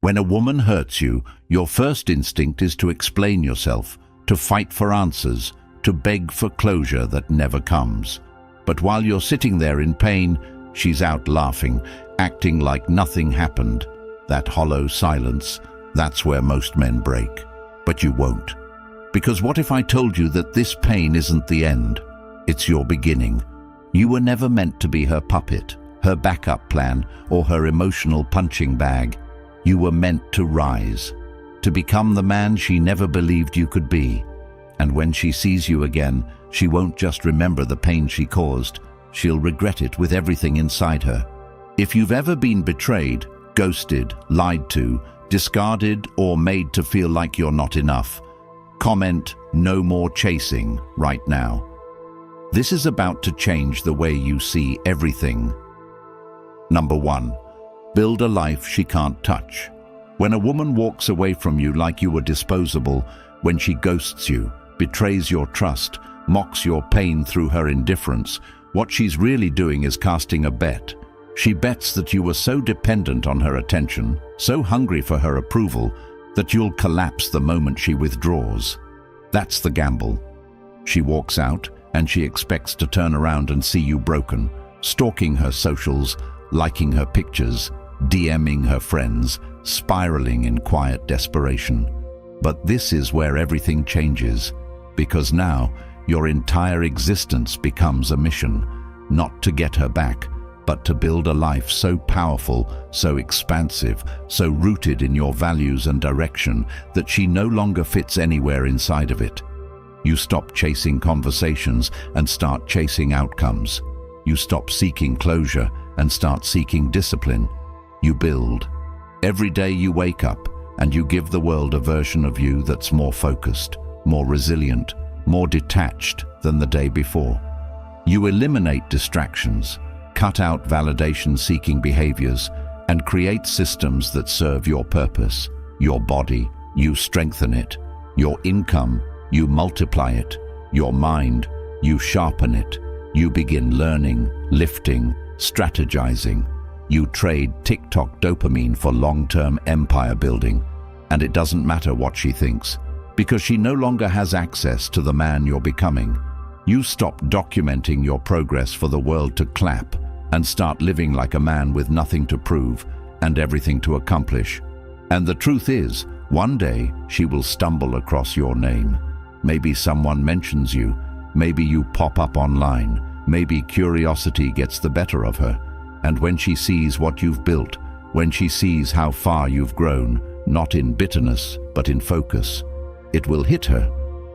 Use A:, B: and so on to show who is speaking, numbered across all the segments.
A: When a woman hurts you, your first instinct is to explain yourself, to fight for answers, to beg for closure that never comes. But while you're sitting there in pain, she's out laughing, acting like nothing happened. That hollow silence, that's where most men break. But you won't. Because what if I told you that this pain isn't the end? It's your beginning. You were never meant to be her puppet, her backup plan, or her emotional punching bag. You were meant to rise, to become the man she never believed you could be. And when she sees you again, she won't just remember the pain she caused. She'll regret it with everything inside her. If you've ever been betrayed, ghosted, lied to, discarded, or made to feel like you're not enough, comment "no more chasing" right now. This is about to change the way you see everything. Number 1. Build a life she can't touch. When a woman walks away from you like you were disposable, when she ghosts you, betrays your trust, mocks your pain through her indifference, what she's really doing is casting a bet. She bets that you were so dependent on her attention, so hungry for her approval, that you'll collapse the moment she withdraws. That's the gamble. She walks out, and she expects to turn around and see you broken, stalking her socials, liking her pictures, DMing her friends, spiraling in quiet desperation. But this is where everything changes, because now your entire existence becomes a mission, not to get her back, but to build a life so powerful, so expansive, so rooted in your values and direction that she no longer fits anywhere inside of it. You stop chasing conversations and start chasing outcomes. You stop seeking closure and start seeking discipline. You build. Every day you wake up and you give the world a version of you that's more focused, more resilient, more detached than the day before. You eliminate distractions, cut out validation-seeking behaviors, and create systems that serve your purpose. Your body, you strengthen it. Your income, you multiply it. Your mind, you sharpen it. You begin learning, lifting, strategizing. You trade TikTok dopamine for long-term empire building. And it doesn't matter what she thinks, because she no longer has access to the man you're becoming. You stop documenting your progress for the world to clap and start living like a man with nothing to prove and everything to accomplish. And the truth is, one day she will stumble across your name. Maybe someone mentions you, maybe you pop up online, maybe curiosity gets the better of her. And when she sees what you've built, when she sees how far you've grown, not in bitterness, but in focus, it will hit her.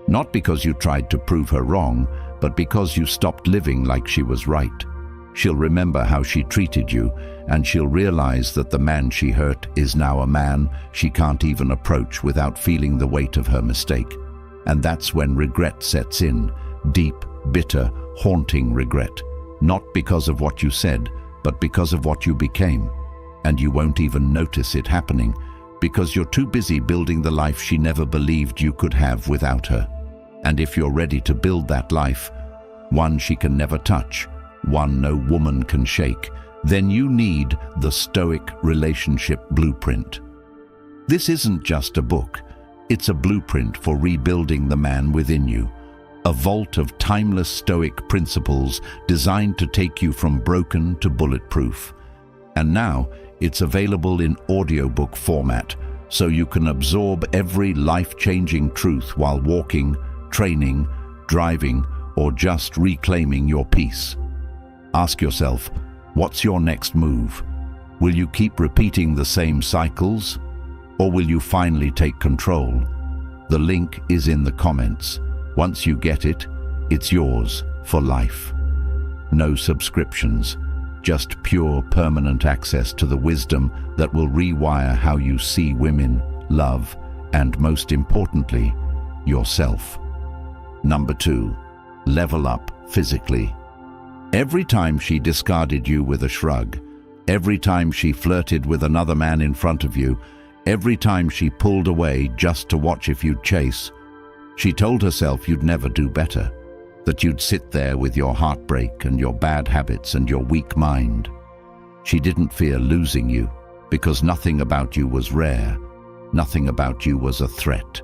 A: Not because you tried to prove her wrong, but because you stopped living like she was right. She'll remember how she treated you, and she'll realize that the man she hurt is now a man she can't even approach without feeling the weight of her mistake. And that's when regret sets in, deep, bitter, haunting regret. Not because of what you said, but because of what you became. And you won't even notice it happening, because you're too busy building the life she never believed you could have without her. And if you're ready to build that life, one she can never touch, one no woman can shake, then you need the Stoic Relationship Blueprint. This isn't just a book, it's a blueprint for rebuilding the man within you. A vault of timeless Stoic principles designed to take you from broken to bulletproof. And now it's available in audiobook format, so you can absorb every life-changing truth while walking, training, driving, or just reclaiming your peace. Ask yourself, what's your next move? Will you keep repeating the same cycles? Or will you finally take control? The link is in the comments. Once you get it, it's yours for life. No subscriptions, just pure permanent access to the wisdom that will rewire how you see women, love, and most importantly, yourself. Number 2, level up physically. Every time she discarded you with a shrug, every time she flirted with another man in front of you, every time she pulled away just to watch if you'd chase, she told herself you'd never do better, that you'd sit there with your heartbreak and your bad habits and your weak mind. She didn't fear losing you. because nothing about you was rare, nothing about you was a threat.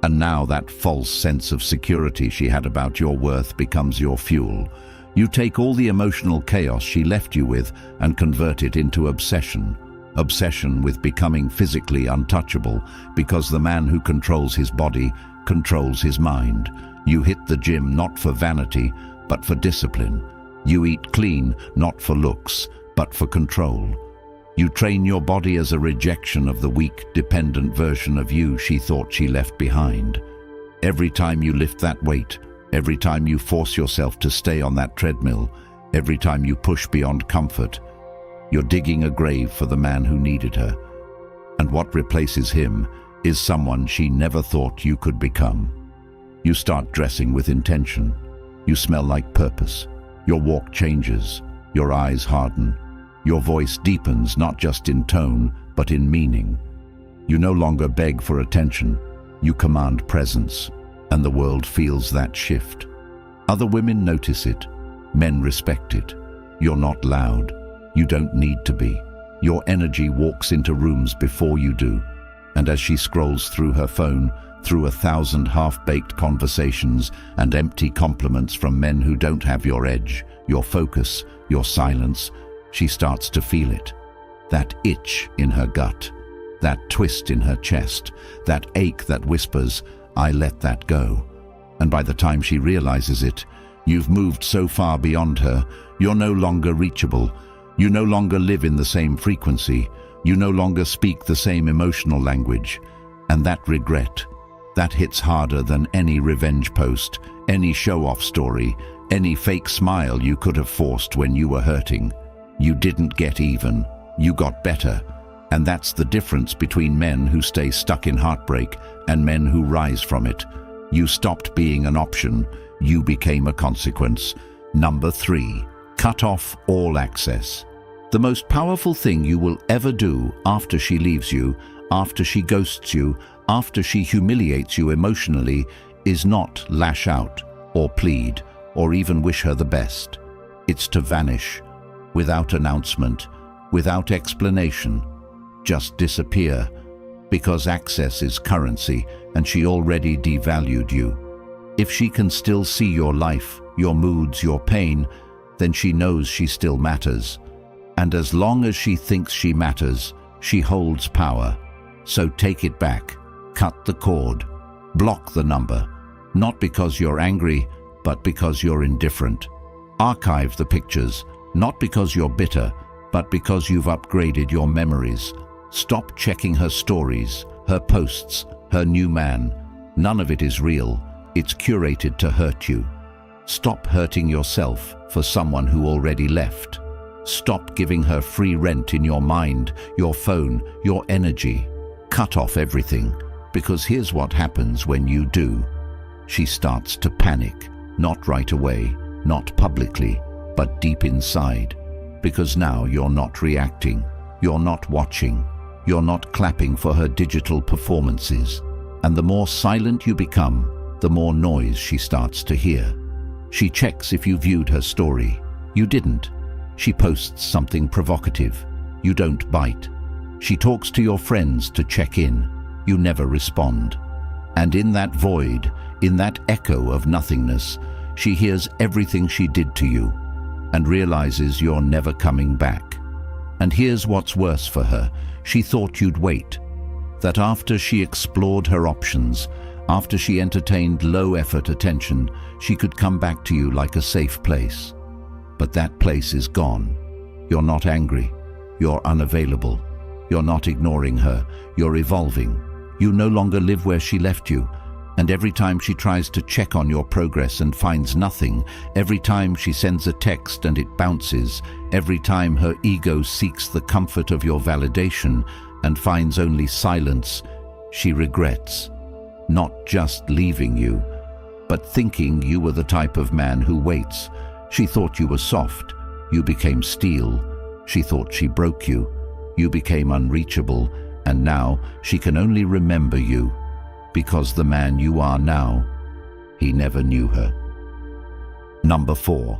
A: And now that false sense of security she had about your worth becomes your fuel. You take all the emotional chaos she left you with and convert it into obsession. Obsession with becoming physically untouchable, because the man who controls his body controls his mind. You hit the gym not for vanity, but for discipline. You eat clean, not for looks, but for control. You train your body as a rejection of the weak, dependent version of you she thought she left behind. Every time you lift that weight, every time you force yourself to stay on that treadmill, every time you push beyond comfort, you're digging a grave for the man who needed her. And what replaces him is someone she never thought you could become. You start dressing with intention. You smell like purpose. Your walk changes. Your eyes harden. Your voice deepens not just in tone, but in meaning. You no longer beg for attention. You command presence, and the world feels that shift. Other women notice it. Men respect it. You're not loud. You don't need to be. Your energy walks into rooms before you do. And as she scrolls through her phone, through 1,000 half-baked conversations and empty compliments from men who don't have your edge, your focus, your silence, she starts to feel it. That itch in her gut, that twist in her chest, that ache that whispers, "I let that go." And by the time she realizes it, you've moved so far beyond her, you're no longer reachable. You no longer live in the same frequency. You no longer speak the same emotional language. And that regret, that hits harder than any revenge post, any show-off story, any fake smile you could have forced when you were hurting. You didn't get even, you got better. And that's the difference between men who stay stuck in heartbreak and men who rise from it. You stopped being an option, you became a consequence. Number 3, cut off all access. The most powerful thing you will ever do after she leaves you, after she ghosts you, after she humiliates you emotionally, is not lash out or plead or even wish her the best. It's to vanish. Without announcement, without explanation, just disappear, because access is currency and she already devalued you. If she can still see your life, your moods, your pain, then she knows she still matters. And as long as she thinks she matters, she holds power. So take it back, cut the cord, block the number, not because you're angry, but because you're indifferent. Archive the pictures, not because you're bitter, but because you've upgraded your memories. Stop checking her stories, her posts, her new man. None of it is real. It's curated to hurt you. Stop hurting yourself for someone who already left. Stop giving her free rent in your mind, your phone, your energy. Cut off everything, because here's what happens when you do. She starts to panic, not right away, not publicly, but deep inside, because now you're not reacting, you're not watching, you're not clapping for her digital performances. And the more silent you become, the more noise she starts to hear. She checks if you viewed her story. You didn't. She posts something provocative. You don't bite. She talks to your friends to check in. You never respond. And in that void, in that echo of nothingness, she hears everything she did to you and realizes you're never coming back. And here's what's worse for her. She thought you'd wait. That after she explored her options, after she entertained low-effort attention, she could come back to you like a safe place. But that place is gone. You're not angry. You're unavailable. You're not ignoring her. You're evolving. You no longer live where she left you. And every time she tries to check on your progress and finds nothing, every time she sends a text and it bounces, every time her ego seeks the comfort of your validation and finds only silence, she regrets. Not just leaving you, but thinking you were the type of man who waits. She thought you were soft. You became steel. She thought she broke you. You became unreachable, and now she can only remember you, because the man you are now, he never knew her. Number 4,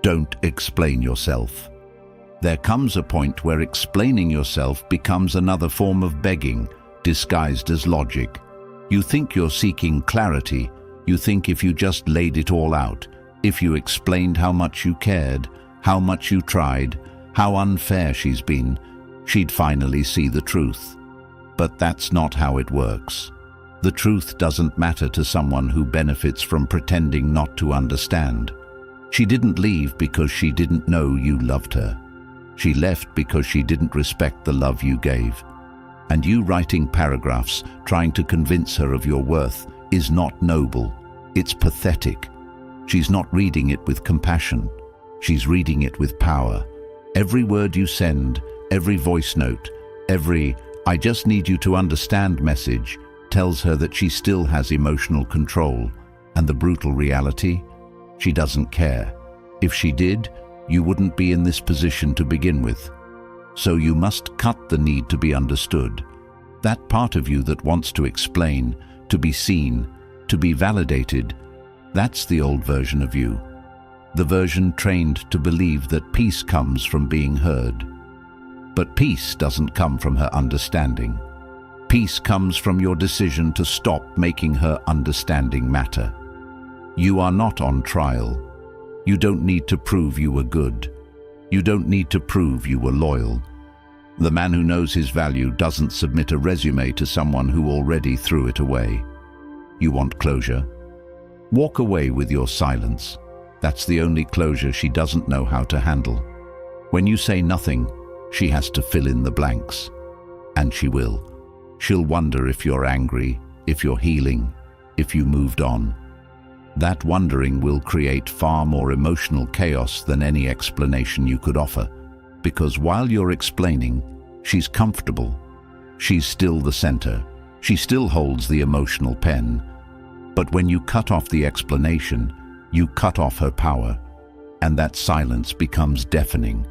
A: don't explain yourself. There comes a point where explaining yourself becomes another form of begging, disguised as logic. You think you're seeking clarity. You think if you just laid it all out, if you explained how much you cared, how much you tried, how unfair she's been, she'd finally see the truth. But that's not how it works. The truth doesn't matter to someone who benefits from pretending not to understand. She didn't leave because she didn't know you loved her. She left because she didn't respect the love you gave. And you writing paragraphs trying to convince her of your worth is not noble. It's pathetic. She's not reading it with compassion. She's reading it with power. Every word you send, every voice note, every "I just need you to understand" message tells her that she still has emotional control. And the brutal reality? She doesn't care. If she did, you wouldn't be in this position to begin with. So you must cut the need to be understood. That part of you that wants to explain, to be seen, to be validated, that's the old version of you. The version trained to believe that peace comes from being heard. But peace doesn't come from her understanding. Peace comes from your decision to stop making her understanding matter. You are not on trial. You don't need to prove you were good. You don't need to prove you were loyal. The man who knows his value doesn't submit a resume to someone who already threw it away. You want closure? Walk away with your silence. That's the only closure she doesn't know how to handle. When you say nothing, she has to fill in the blanks. And she will. She'll wonder if you're angry, if you're healing, if you moved on. That wondering will create far more emotional chaos than any explanation you could offer. Because while you're explaining, she's comfortable. She's still the center. She still holds the emotional pen. But when you cut off the explanation, you cut off her power. And that silence becomes deafening.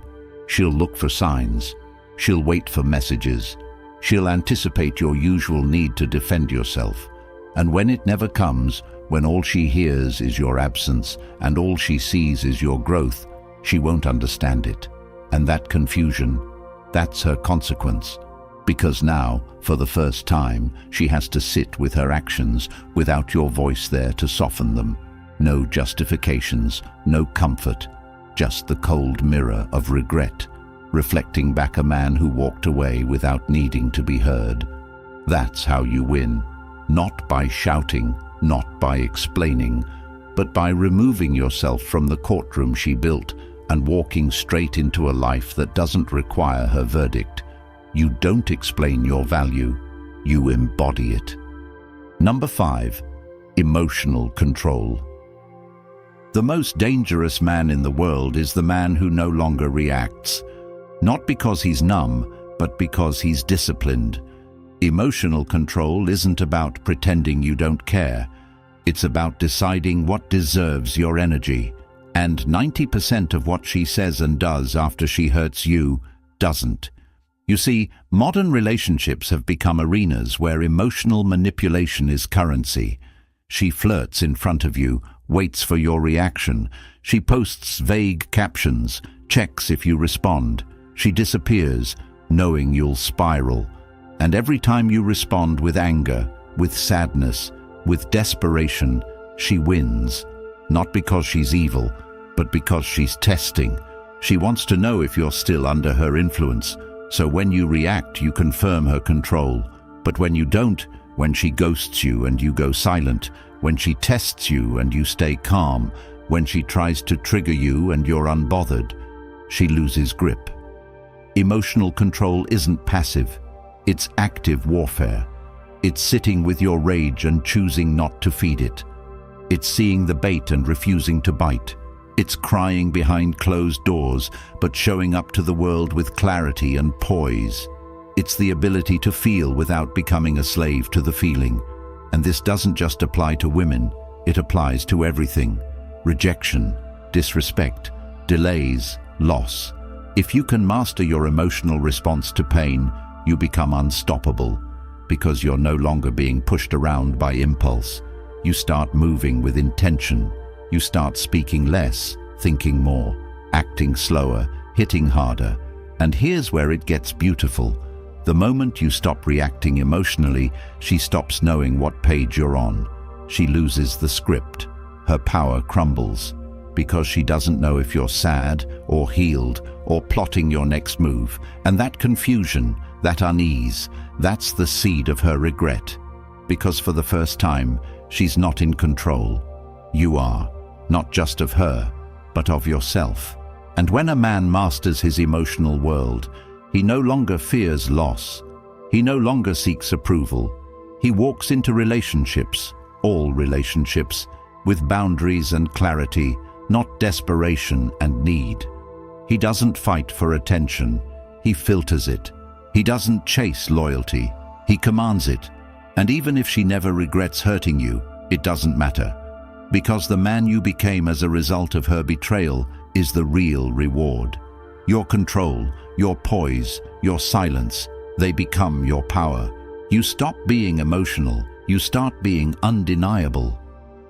A: She'll look for signs. She'll wait for messages. She'll anticipate your usual need to defend yourself. And when it never comes, when all she hears is your absence and all she sees is your growth, she won't understand it. And that confusion, that's her consequence. Because now, for the first time, she has to sit with her actions without your voice there to soften them. No justifications, no comfort, just the cold mirror of regret, reflecting back a man who walked away without needing to be heard. That's how you win. Not by shouting, not by explaining, but by removing yourself from the courtroom she built and walking straight into a life that doesn't require her verdict. You don't explain your value, you embody it. Number 5, emotional control. The most dangerous man in the world is the man who no longer reacts. Not because he's numb, but because he's disciplined. Emotional control isn't about pretending you don't care. It's about deciding what deserves your energy. And 90% of what she says and does after she hurts you doesn't. You see, modern relationships have become arenas where emotional manipulation is currency. She flirts in front of you, waits for your reaction. She posts vague captions, checks if you respond. She disappears, knowing you'll spiral. And every time you respond with anger, with sadness, with desperation, she wins. Not because she's evil, but because she's testing. She wants to know if you're still under her influence. So when you react, you confirm her control. But when you don't, when she ghosts you and you go silent, when she tests you and you stay calm, when she tries to trigger you and you're unbothered, she loses grip. Emotional control isn't passive. It's active warfare. It's sitting with your rage and choosing not to feed it. It's seeing the bait and refusing to bite. It's crying behind closed doors, but showing up to the world with clarity and poise. It's the ability to feel without becoming a slave to the feeling. And this doesn't just apply to women, it applies to everything. Rejection, disrespect, delays, loss. If you can master your emotional response to pain, you become unstoppable, because you're no longer being pushed around by impulse. You start moving with intention. You start speaking less, thinking more, acting slower, hitting harder. And here's where it gets beautiful. The moment you stop reacting emotionally, she stops knowing what page you're on. She loses the script. Her power crumbles, because she doesn't know if you're sad or healed or plotting your next move. And that confusion, that unease, that's the seed of her regret. Because for the first time, she's not in control. You are, not just of her, but of yourself. And when a man masters his emotional world, he no longer fears loss. He no longer seeks approval. He walks into relationships, all relationships, with boundaries and clarity, not desperation and need. He doesn't fight for attention. He filters it. He doesn't chase loyalty. He commands it. And even if she never regrets hurting you, it doesn't matter. Because the man you became as a result of her betrayal is the real reward. Your control, your poise, your silence, they become your power. You stop being emotional. You start being undeniable.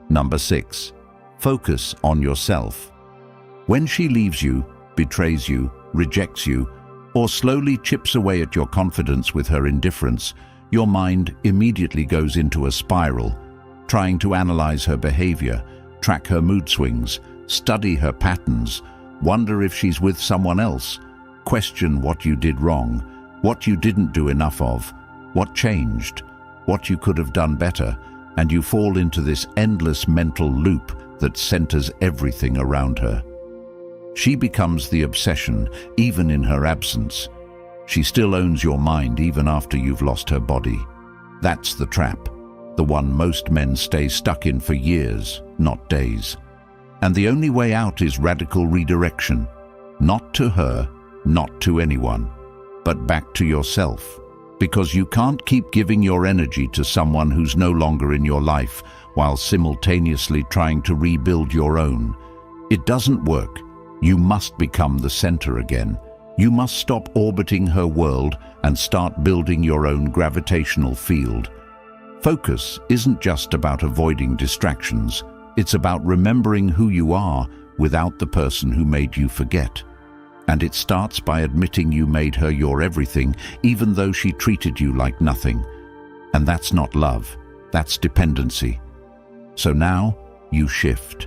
A: Number 6. Focus on yourself. When she leaves you, betrays you, rejects you, or slowly chips away at your confidence with her indifference, your mind immediately goes into a spiral, trying to analyze her behavior, track her mood swings, study her patterns, wonder if she's with someone else, question what you did wrong, what you didn't do enough of, what changed, what you could have done better, and you fall into this endless mental loop that centers everything around her. She becomes the obsession, even in her absence. She still owns your mind even after you've lost her body. That's the trap, the one most men stay stuck in for years, not days. And the only way out is radical redirection. Not to her, not to anyone, but back to yourself. Because you can't keep giving your energy to someone who's no longer in your life while simultaneously trying to rebuild your own. It doesn't work. You must become the center again. You must stop orbiting her world and start building your own gravitational field. Focus isn't just about avoiding distractions. It's about remembering who you are without the person who made you forget. And it starts by admitting you made her your everything, even though she treated you like nothing. And that's not love, that's dependency. So now, you shift.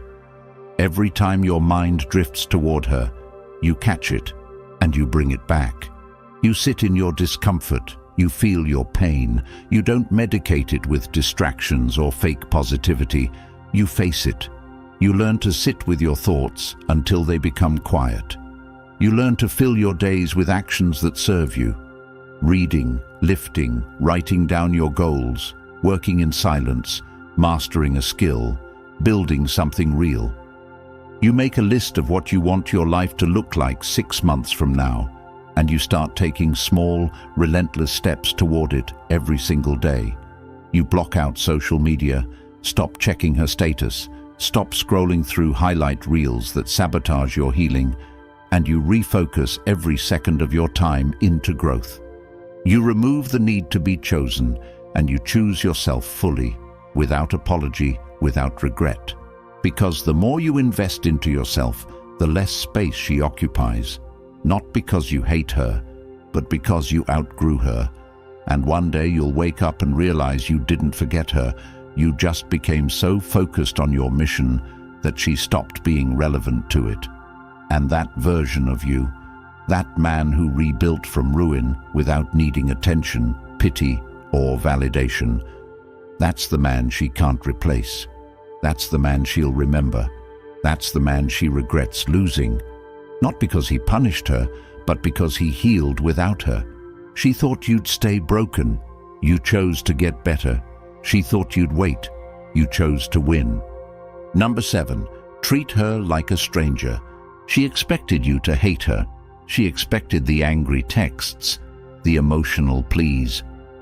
A: Every time your mind drifts toward her, you catch it and you bring it back. You sit in your discomfort, you feel your pain. You don't medicate it with distractions or fake positivity. You face it. You learn to sit with your thoughts until they become quiet. You learn to fill your days with actions that serve you. Reading, lifting, writing down your goals, working in silence, mastering a skill, building something real. You make a list of what you want your life to look like 6 months from now, and you start taking small, relentless steps toward it every single day. You block out social media, stop checking her status, stop scrolling through highlight reels that sabotage your healing, and you refocus every second of your time into growth. You remove the need to be chosen, and you choose yourself fully, without apology, without regret. Because the more you invest into yourself, the less space she occupies. Not because you hate her, but because you outgrew her. And one day you'll wake up and realize you didn't forget her. You just became so focused on your mission that she stopped being relevant to it. And that version of you, that man who rebuilt from ruin without needing attention, pity, or validation, that's the man she can't replace. That's the man she'll remember. That's the man she regrets losing. Not because he punished her, but because he healed without her. She thought you'd stay broken. You chose to get better. She thought you'd wait. You chose to win. Number 7, treat her like a stranger. She expected you to hate her. She expected the angry texts, the emotional pleas,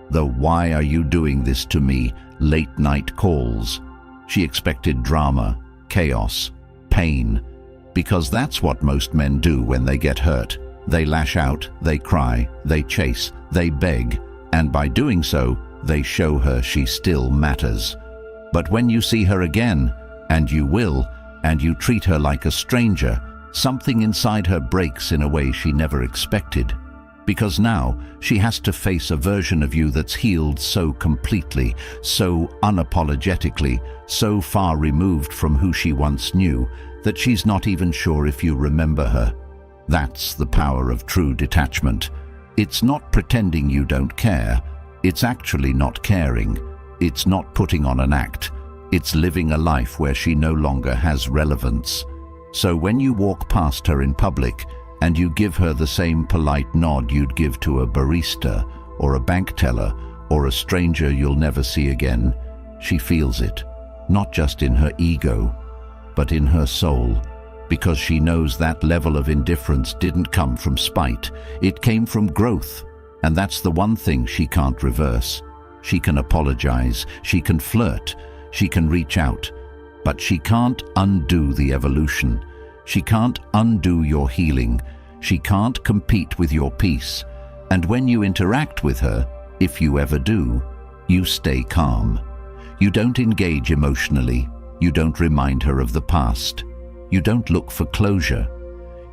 A: the "why are you doing this to me" late-night calls. She expected drama, chaos, pain, because that's what most men do when they get hurt. They lash out, they cry, they chase, they beg, and by doing so, they show her she still matters. But when you see her again, and you will, and you treat her like a stranger, something inside her breaks in a way she never expected. Because now she has to face a version of you that's healed so completely, so unapologetically, so far removed from who she once knew, that she's not even sure if you remember her. That's the power of true detachment. It's not pretending you don't care. It's actually not caring. It's not putting on an act. It's living a life where she no longer has relevance. So when you walk past her in public and you give her the same polite nod you'd give to a barista or a bank teller or a stranger you'll never see again, she feels it, not just in her ego, but in her soul, because she knows that level of indifference didn't come from spite. It came from growth, and that's the one thing she can't reverse. She can apologize, she can flirt, she can reach out, but she can't undo the evolution. She can't undo your healing. She can't compete with your peace. And when you interact with her, if you ever do, you stay calm. You don't engage emotionally. You don't remind her of the past. You don't look for closure.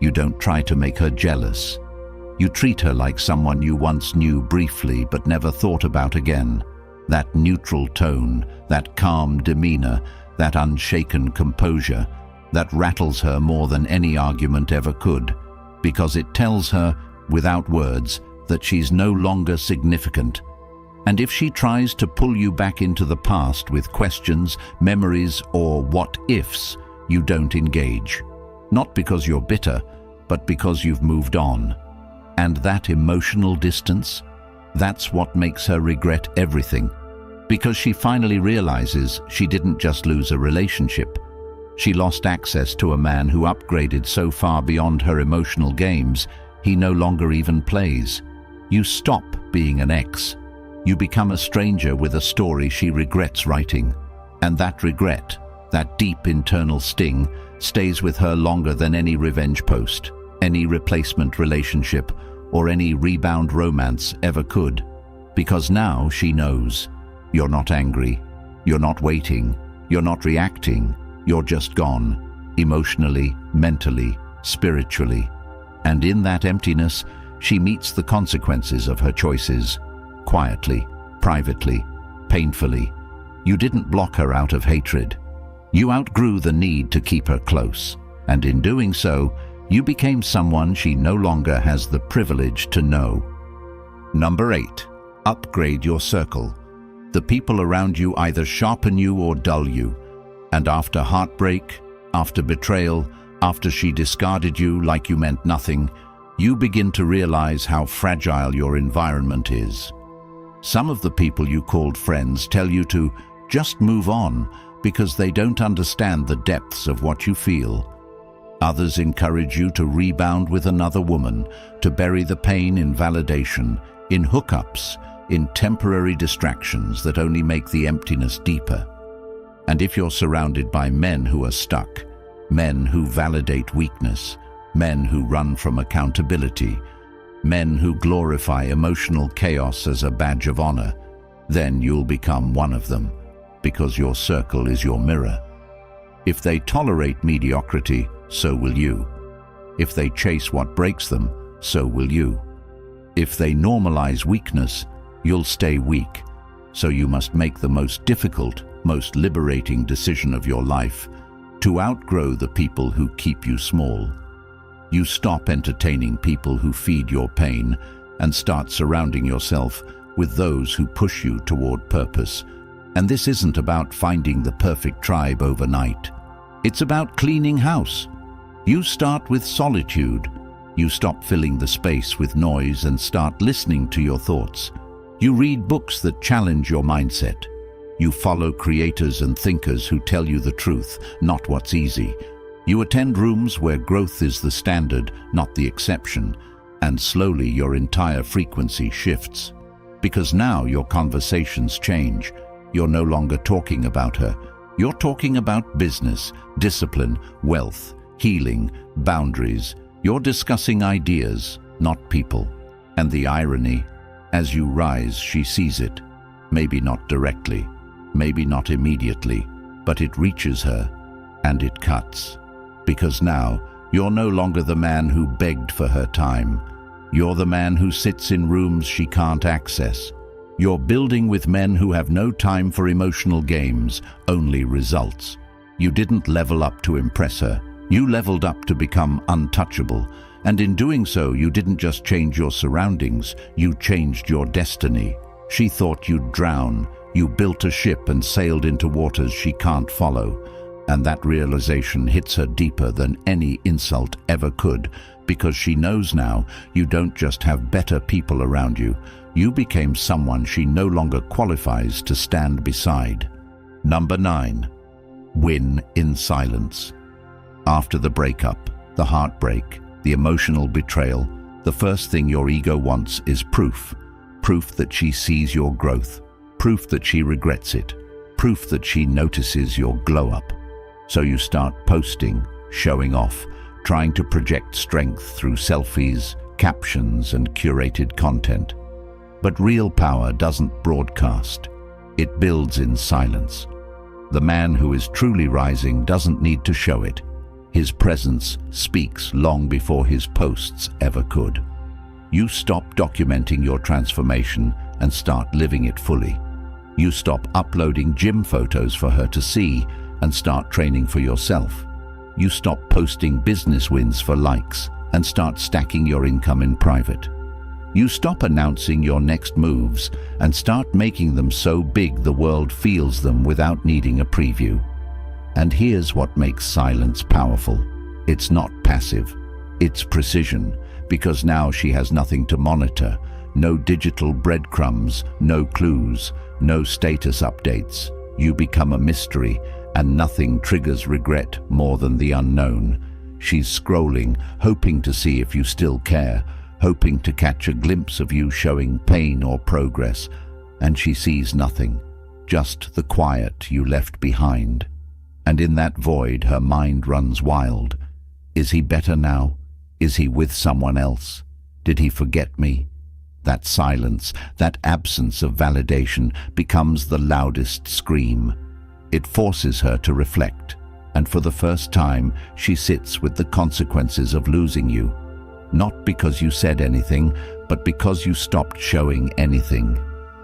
A: You don't try to make her jealous. You treat her like someone you once knew briefly but never thought about again. That neutral tone, that calm demeanor, that unshaken composure, that rattles her more than any argument ever could, because it tells her, without words, that she's no longer significant. And if she tries to pull you back into the past with questions, memories, or what-ifs, you don't engage. Not because you're bitter, but because you've moved on. And that emotional distance, that's what makes her regret everything. Because she finally realizes she didn't just lose a relationship. She lost access to a man who upgraded so far beyond her emotional games, he no longer even plays. You stop being an ex. You become a stranger with a story she regrets writing. And that regret, that deep internal sting, stays with her longer than any revenge post, any replacement relationship, or any rebound romance ever could. Because now she knows. You're not angry. You're not waiting. You're not reacting. You're just gone. Emotionally, mentally, spiritually. And in that emptiness, she meets the consequences of her choices. Quietly, privately, painfully. You didn't block her out of hatred. You outgrew the need to keep her close. And in doing so, you became someone she no longer has the privilege to know. Number 8. Upgrade your circle. The people around you either sharpen you or dull you. And after heartbreak, after betrayal, after she discarded you like you meant nothing, you begin to realize how fragile your environment is. Some of the people you called friends tell you to just move on because they don't understand the depths of what you feel. Others encourage you to rebound with another woman, to bury the pain in validation, in hookups, in temporary distractions that only make the emptiness deeper. And if you're surrounded by men who are stuck, men who validate weakness, men who run from accountability, men who glorify emotional chaos as a badge of honor, then you'll become one of them, because your circle is your mirror. If they tolerate mediocrity, so will you. If they chase what breaks them, so will you. If they normalize weakness, you'll stay weak. So you must make the most difficult, most liberating decision of your life, to outgrow the people who keep you small. You stop entertaining people who feed your pain and start surrounding yourself with those who push you toward purpose. And this isn't about finding the perfect tribe overnight. It's about cleaning house. You start with solitude. You stop filling the space with noise and start listening to your thoughts. You read books that challenge your mindset. You follow creators and thinkers who tell you the truth, not what's easy. You attend rooms where growth is the standard, not the exception, and slowly your entire frequency shifts. Because now your conversations change. You're no longer talking about her. You're talking about business, discipline, wealth, healing, boundaries. You're discussing ideas, not people. And the irony, as you rise, she sees it. Maybe not directly, maybe not immediately, but it reaches her, and it cuts. Because now, You're no longer the man who begged for her time. You're the man who sits in rooms she can't access. You're building with men who have no time for emotional games, only results. You didn't level up to impress her. You leveled up to become untouchable. And in doing so, you didn't just change your surroundings, you changed your destiny. She thought you'd drown. You built a ship and sailed into waters she can't follow. And that realization hits her deeper than any insult ever could, because she knows now you don't just have better people around you. You became someone she no longer qualifies to stand beside. Number 9. Win in silence. After the breakup, the heartbreak, the emotional betrayal, the first thing your ego wants is proof. Proof that she sees your growth. Proof that she regrets it. Proof that she notices your glow-up. So you start posting, showing off, trying to project strength through selfies, captions, and curated content. But real power doesn't broadcast. It builds in silence. The man who is truly rising doesn't need to show it. His presence speaks long before his posts ever could. You stop documenting your transformation and start living it fully. You stop uploading gym photos for her to see and start training for yourself. You stop posting business wins for likes and start stacking your income in private. You stop announcing your next moves and start making them so big the world feels them without needing a preview. And here's what makes silence powerful. It's not passive, it's precision, because now she has nothing to monitor. No digital breadcrumbs, no clues, no status updates. You become a mystery, and nothing triggers regret more than the unknown. She's scrolling, hoping to see if you still care, hoping to catch a glimpse of you showing pain or progress, and she sees nothing, just the quiet you left behind. And in that void, her mind runs wild. Is he better now? Is he with someone else? Did he forget me? That silence, that absence of validation, becomes the loudest scream. It forces her to reflect, and for the first time, she sits with the consequences of losing you. Not because you said anything, but because you stopped showing anything.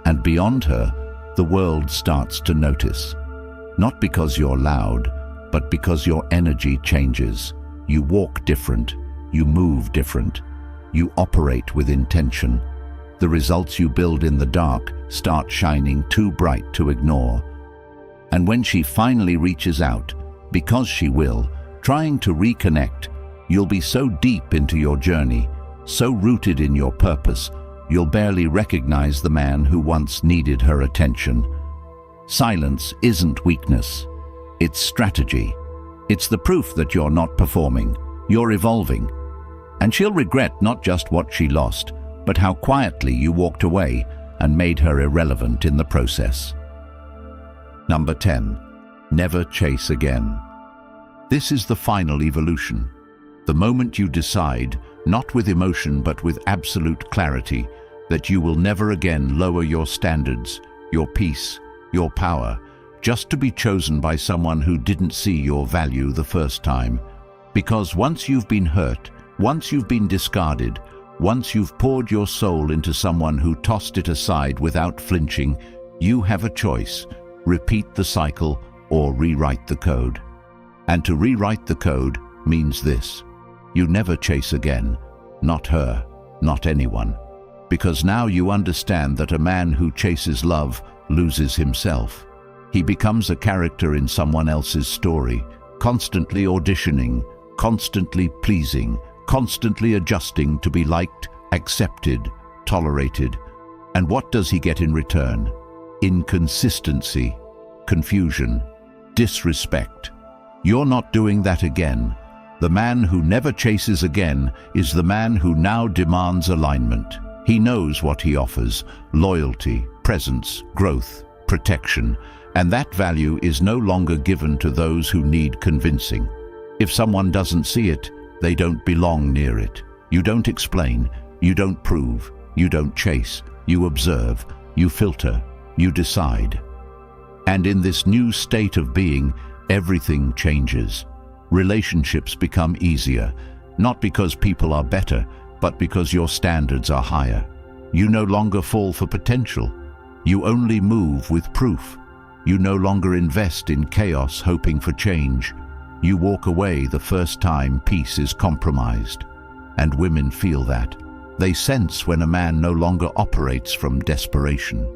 A: And beyond her, the world starts to notice. Not because you're loud, but because your energy changes. You walk different, you move different, you operate with intention. The results you build in the dark start shining too bright to ignore. And when she finally reaches out, because she will, trying to reconnect, you'll be so deep into your journey, so rooted in your purpose, you'll barely recognize the man who once needed her attention. Silence isn't weakness, it's strategy. It's the proof that you're not performing, you're evolving. And she'll regret not just what she lost, but how quietly you walked away and made her irrelevant in the process. Number 10. Never chase again. This is the final evolution. The moment you decide, not with emotion but with absolute clarity, that you will never again lower your standards, your peace, your power, just to be chosen by someone who didn't see your value the first time. Because once you've been hurt, once you've been discarded, once you've poured your soul into someone who tossed it aside without flinching, you have a choice: repeat the cycle or rewrite the code. And to rewrite the code means this: you never chase again, not her, not anyone. Because now you understand that a man who chases love loses himself. He becomes a character in someone else's story, constantly auditioning, constantly pleasing, constantly adjusting to be liked, accepted, tolerated. And what does he get in return? Inconsistency, confusion, disrespect. You're not doing that again. The man who never chases again is the man who now demands alignment. He knows what he offers: loyalty, presence, growth, protection, and that value is no longer given to those who need convincing. If someone doesn't see it, they don't belong near it. You don't explain, you don't prove, you don't chase, you observe, you filter, you decide. And in this new state of being, everything changes. Relationships become easier, not because people are better, but because your standards are higher. You no longer fall for potential. You only move with proof. You no longer invest in chaos hoping for change. You walk away the first time peace is compromised. And women feel that. They sense when a man no longer operates from desperation.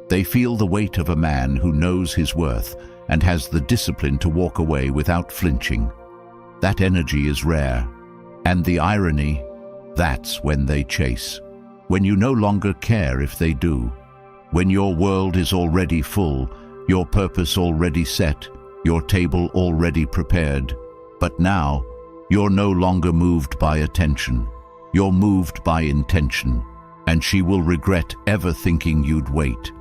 A: They feel the weight of a man who knows his worth and has the discipline to walk away without flinching. That energy is rare. And the irony, that's when they chase. When you no longer care if they do. When your world is already full, your purpose already set, your table already prepared. But now, you're no longer moved by attention. You're moved by intention. And she will regret ever thinking you'd wait,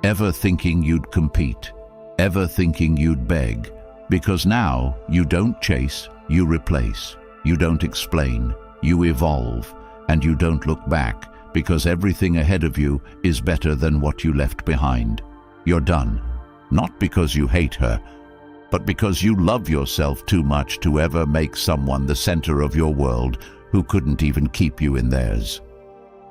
A: ever thinking you'd compete, ever thinking you'd beg. Because now, you don't chase, you replace. You don't explain, you evolve. And you don't look back, because everything ahead of you is better than what you left behind. You're done. Not because you hate her, but because you love yourself too much to ever make someone the center of your world who couldn't even keep you in theirs.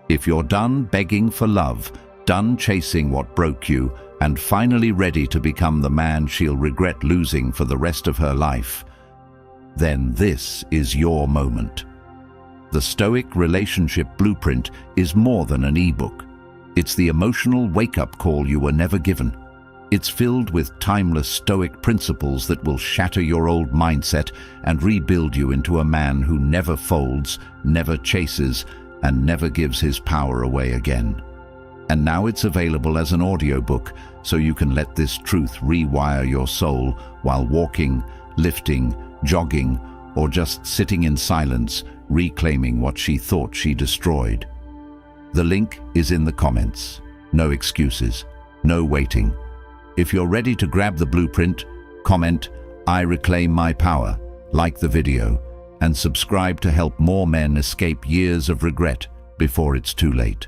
A: If you're done begging for love, done chasing what broke you, and finally ready to become the man she'll regret losing for the rest of her life, then this is your moment. The Stoic Relationship Blueprint is more than an ebook. It's the emotional wake-up call you were never given. It's filled with timeless Stoic principles that will shatter your old mindset and rebuild you into a man who never folds, never chases, and never gives his power away again. And now it's available as an audiobook, so you can let this truth rewire your soul while walking, lifting, jogging, or just sitting in silence, reclaiming what she thought she destroyed. The link is in the comments. No excuses, no waiting. If you're ready to grab the blueprint, comment, "I reclaim my power," like the video, and subscribe to help more men escape years of regret before it's too late.